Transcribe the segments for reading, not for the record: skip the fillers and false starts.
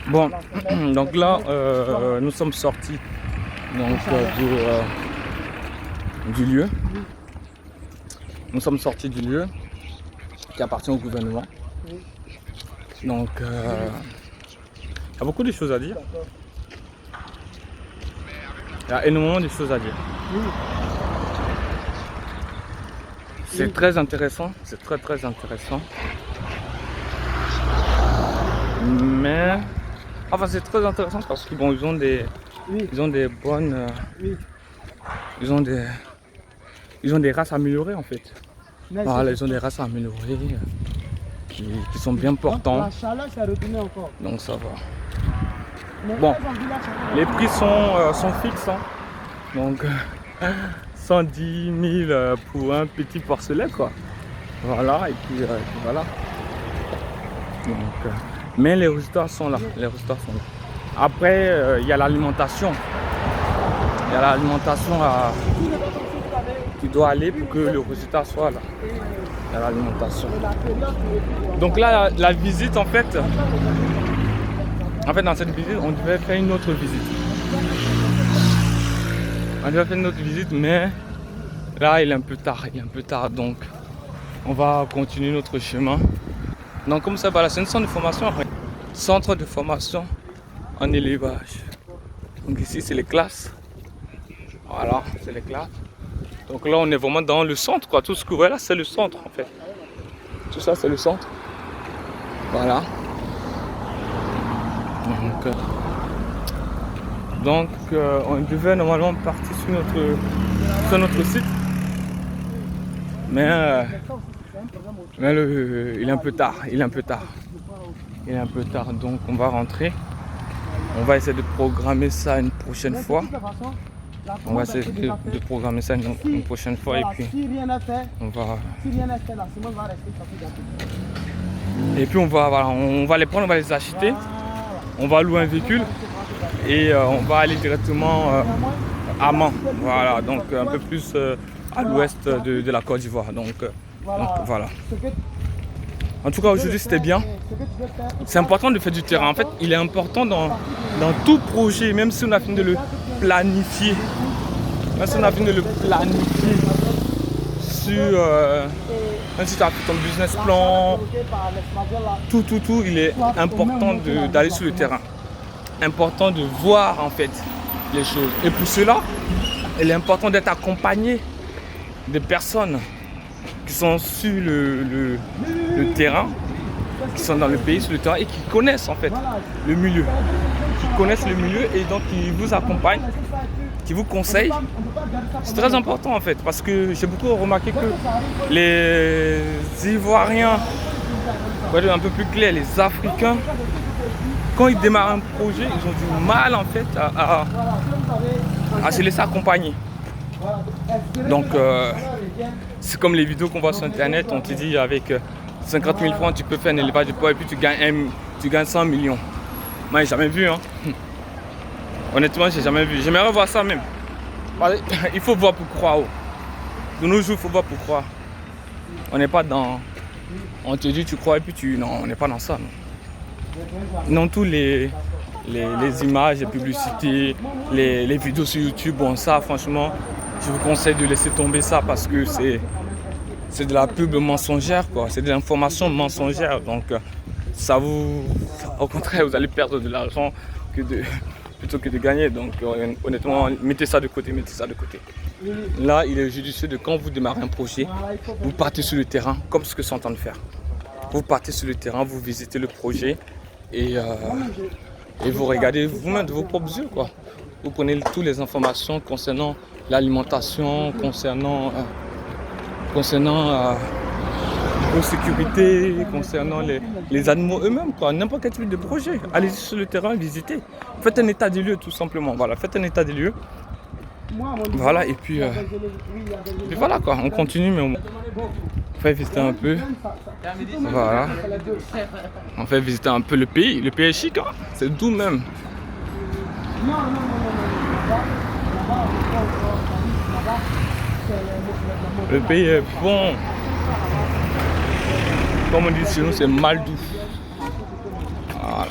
Bon, donc là, nous sommes sortis donc, du lieu. Nous sommes sortis du lieu qui appartient au gouvernement. Donc, il y a beaucoup de choses à dire. Il y a énormément de choses à dire. C'est très intéressant, c'est très intéressant. Mais, enfin c'est très intéressant parce que bon, ils ont des bonnes, ils ont des races améliorées en fait. Voilà, ils ont des races améliorées qui sont bien portants. Donc ça va. Bon, les prix sont fixes. Hein. Donc 110 000 pour un petit porcelet quoi. Voilà, et puis voilà. Donc, mais les résultats sont là. Après, il y a l'alimentation. Il y a l'alimentation qui doit aller pour que le résultat soit là. Il y a l'alimentation. Donc là, la visite en fait, dans cette visite, on devait faire une autre visite. Mais là, il est un peu tard. Donc, on va continuer notre chemin. Donc comme ça, voilà, c'est un centre de formation. Centre de formation en élevage. Donc ici, c'est les classes. Voilà, c'est les classes. Donc là, on est vraiment dans le centre, quoi. Tout ce que vous voyez là, c'est le centre, en fait. Tout ça, c'est le centre. Voilà. Donc on devait normalement partir sur notre site. Mais il est un peu tard. Donc on va rentrer. On va essayer de programmer ça une prochaine fois. On va essayer de programmer ça une prochaine fois et puis on va les prendre, on va les acheter. On va louer un véhicule et on va aller directement à Mans. Voilà, donc un peu plus à l'ouest de la Côte d'Ivoire. Donc voilà. En tout cas, aujourd'hui, c'était bien. C'est important de faire du terrain. En fait, il est important dans tout projet, même si on a fini de le planifier. Sur même si tu as fait ton business plan, tout, il est important d'aller sur le terrain. Important de voir en fait les choses. Et pour cela, il est important d'être accompagné de personnes qui sont sur le terrain, qui sont dans le pays, sur le terrain et qui connaissent en fait le milieu. Et donc qui vous accompagnent, qui vous conseillent. C'est très important en fait parce que j'ai beaucoup remarqué que les Ivoiriens, pour être un peu plus clair, les Africains, quand ils démarrent un projet, ils ont du mal en fait à se laisser accompagner. Donc c'est comme les vidéos qu'on voit sur internet, on te dit avec 50 000 francs tu peux faire un élevage de porc et puis tu gagnes 100 millions. Moi j'ai jamais vu hein. Honnêtement j'ai jamais vu. J'aimerais voir ça même. Il faut voir pour croire. De nos jours il faut voir pour croire. On n'est pas dans. On te dit tu crois et puis non, on n'est pas dans ça. Non, tous les images, les publicités, les vidéos sur YouTube, bon ça franchement, je vous conseille de laisser tomber ça parce que c'est de la pub mensongère quoi, c'est de l'information mensongère. Donc ça au contraire, vous allez perdre de l'argent plutôt que de gagner. Donc honnêtement, mettez ça de côté. Là, il est judicieux de quand vous démarrez un projet, vous partez sur le terrain, comme ce que sont en train de faire. Vous partez sur le terrain, vous visitez le projet et vous regardez vous-même de vos propres yeux quoi. Vous prenez toutes les informations concernant l'alimentation, concernant vos sécurités, concernant les animaux eux-mêmes, quoi. N'importe quel type de projet. Allez sur le terrain, visitez. Faites un état des lieux tout simplement. Voilà, faites un état des lieux. Voilà, et puis voilà quoi, on continue, mais on fait visiter un peu. Voilà. On fait visiter un peu le pays. Le pays est chic, hein. C'est doux même. Le pays est bon. Comme on dit chez nous, c'est mal doux.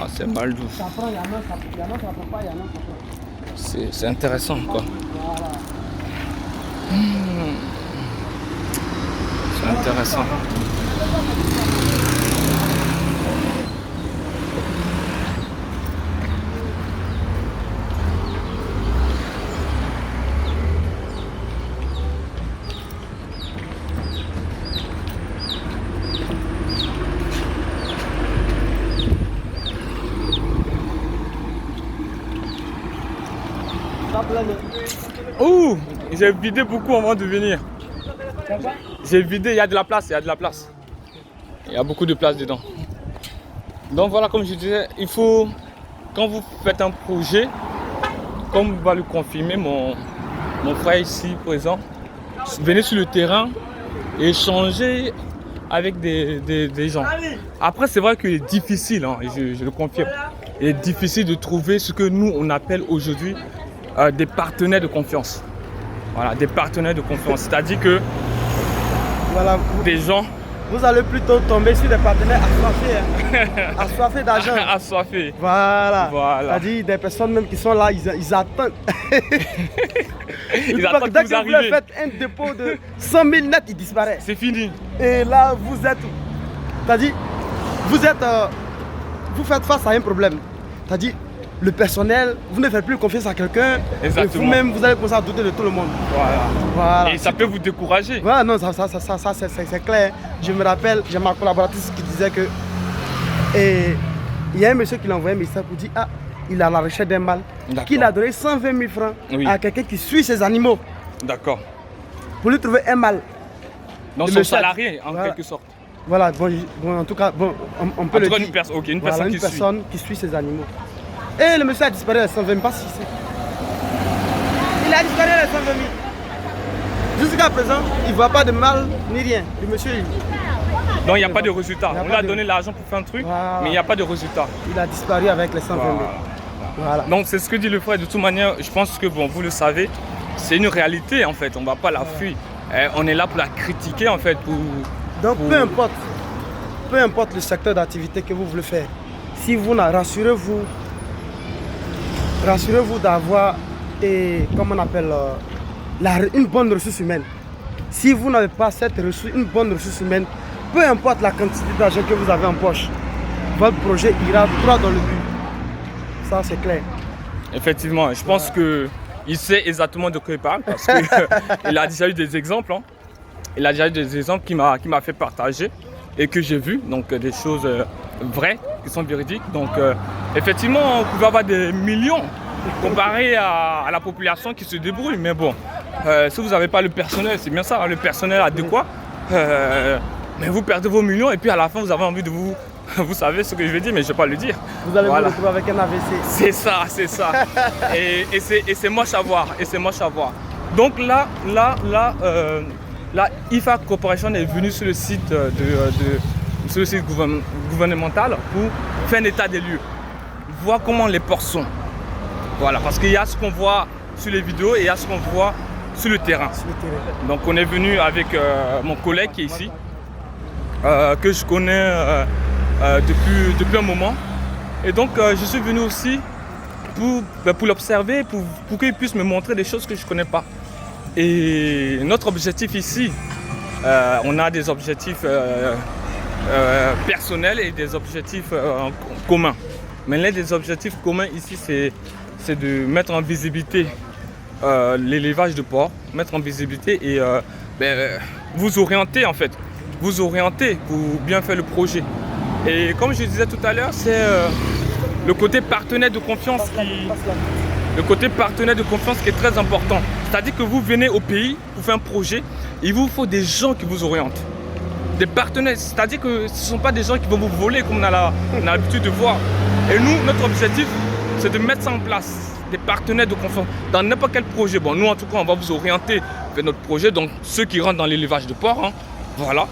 Ah, c'est Maldou. Ça prend, il y en a, ça prend pas, il y en a, ça prend. C'est intéressant, quoi. Voilà. C'est intéressant. Ouh, j'ai vidé beaucoup avant de venir. J'ai vidé, il y a de la place, il y a de la place. Il y a beaucoup de place dedans. Donc voilà, comme je disais, il faut, quand vous faites un projet, comme va le confirmer mon frère ici présent, venez sur le terrain et échanger avec des gens. Après, c'est vrai qu'il est difficile, hein, je le confirme. Il est difficile de trouver ce que nous, on appelle aujourd'hui des partenaires de confiance. Voilà, des partenaires de confiance. C'est-à-dire que Voilà, des gens vous allez plutôt tomber sur des partenaires assoiffés, hein. Assoiffés d'argent. assoiffés. Voilà. Voilà. C'est-à-dire des personnes même qui sont là, ils attendent. Ils attendent Dès que vous que vous leur arrivez. faites un dépôt de 100 000 nets, il disparaît. C'est fini. Et là, vous êtes. C'est-à-dire, vous faites face à un problème. C'est-à-dire, le personnel, vous ne faites plus confiance à quelqu'un. Et Exactement. vous-même, vous allez commencer à douter de tout le monde. Voilà. Voilà. Et ça peut vous décourager. Voilà, non, ça c'est clair. Je me rappelle, j'ai ma collaboratrice qui disait que. Et il y a un monsieur qui l'a envoyé un message pour dire: ah, il a la recherche d'un mâle. D'accord. Qu'il a donné 120 000 francs Oui. à quelqu'un qui suit ses animaux D'accord. pour lui trouver un mâle. Donc Le son monsieur a dit- salarié, en voilà. quelque sorte. Voilà, bon, en tout cas, bon, on peut En le tout cas, dire. une personne, ok, une Voilà, personne une qui suit. personne qui suit ses animaux. Et le monsieur a disparu à 120 000, pas si c'est. Il a disparu à 120 000. Jusqu'à présent, il ne voit pas de mal ni rien. Le monsieur, Donc il n'y a pas de résultat. Il y a On pas lui a de- donné l'argent pour faire un truc, Voilà. mais il n'y a pas de résultat. il a disparu avec les 120 000. Voilà. Voilà. Donc c'est ce que dit le frère. De toute manière, je pense que bon, vous le savez, c'est une réalité en fait. On ne va pas la fuir. On est là pour la critiquer en fait. Donc peu importe le secteur d'activité que vous voulez faire, si vous rassurez-vous d'avoir comment on appelle une bonne ressource humaine. Si vous n'avez pas une bonne ressource humaine, peu importe la quantité d'argent que vous avez en poche, votre projet ira droit dans le but. Ça c'est clair. Effectivement, je pense qu'il sait exactement de quoi il parle parce qu'il a déjà eu des exemples. Hein. Il a déjà eu des exemples qu'il m'a fait partager et que j'ai vu, donc des choses vraies, qui sont véridiques. Donc effectivement, on pouvait avoir des millions comparé à la population qui se débrouille. Mais bon, si vous n'avez pas le personnel, c'est bien ça, hein, le personnel adéquat, mais vous perdez vos millions et puis à la fin, vous avez envie de vous... Vous savez ce que je vais dire, mais je ne vais pas le dire. Vous allez Voilà. vous retrouver avec un AVC. C'est ça, c'est ça. et c'est moche à voir. Et c'est moche à voir. Donc là, IFA Corporation est venue sur le site, sur le site gouvernemental pour faire un état des lieux. Voir comment les ports sont. Voilà, parce qu'il y a ce qu'on voit sur les vidéos et il y a ce qu'on voit sur le terrain. Donc on est venu avec mon collègue qui est ici, que je connais depuis un moment. Et donc je suis venu aussi pour l'observer, pour qu'il puisse me montrer des choses que je ne connais pas. Et notre objectif ici, on a des objectifs personnels et des objectifs communs. Mais l'un des objectifs communs ici, c'est de mettre en visibilité l'élevage de porc, mettre en visibilité et vous orienter en fait. Vous orienter pour bien faire le projet. Et comme je disais tout à l'heure, c'est le côté partenaire de confiance qui est très important. C'est-à-dire que vous venez au pays pour faire un projet, il vous faut des gens qui vous orientent. Des partenaires, c'est-à-dire que ce ne sont pas des gens qui vont vous voler comme on a l'habitude de voir. Et nous, notre objectif, c'est de mettre ça en place. Des partenaires de confiance dans n'importe quel projet. Bon, nous en tout cas, on va vous orienter vers notre projet. Donc ceux qui rentrent dans l'élevage de porc, hein, voilà.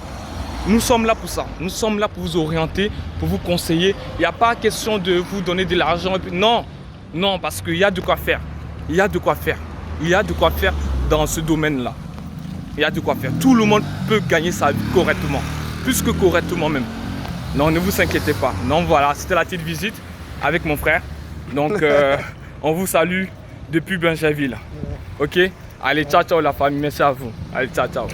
Nous sommes là pour ça. Nous sommes là pour vous orienter, pour vous conseiller. Il n'y a pas question de vous donner de l'argent. Non, non, parce qu'il y a de quoi faire. Il y a de quoi faire. Il y a de quoi faire dans ce domaine-là. Il y a de quoi faire. Tout le monde peut gagner sa vie correctement. Plus que correctement même. Non, ne vous inquiétez pas. Non, voilà, c'était la petite visite. avec mon frère. Donc, on vous salue depuis Bingerville. Ok? Allez, ciao, ciao la famille. Merci à vous. Allez, ciao, ciao.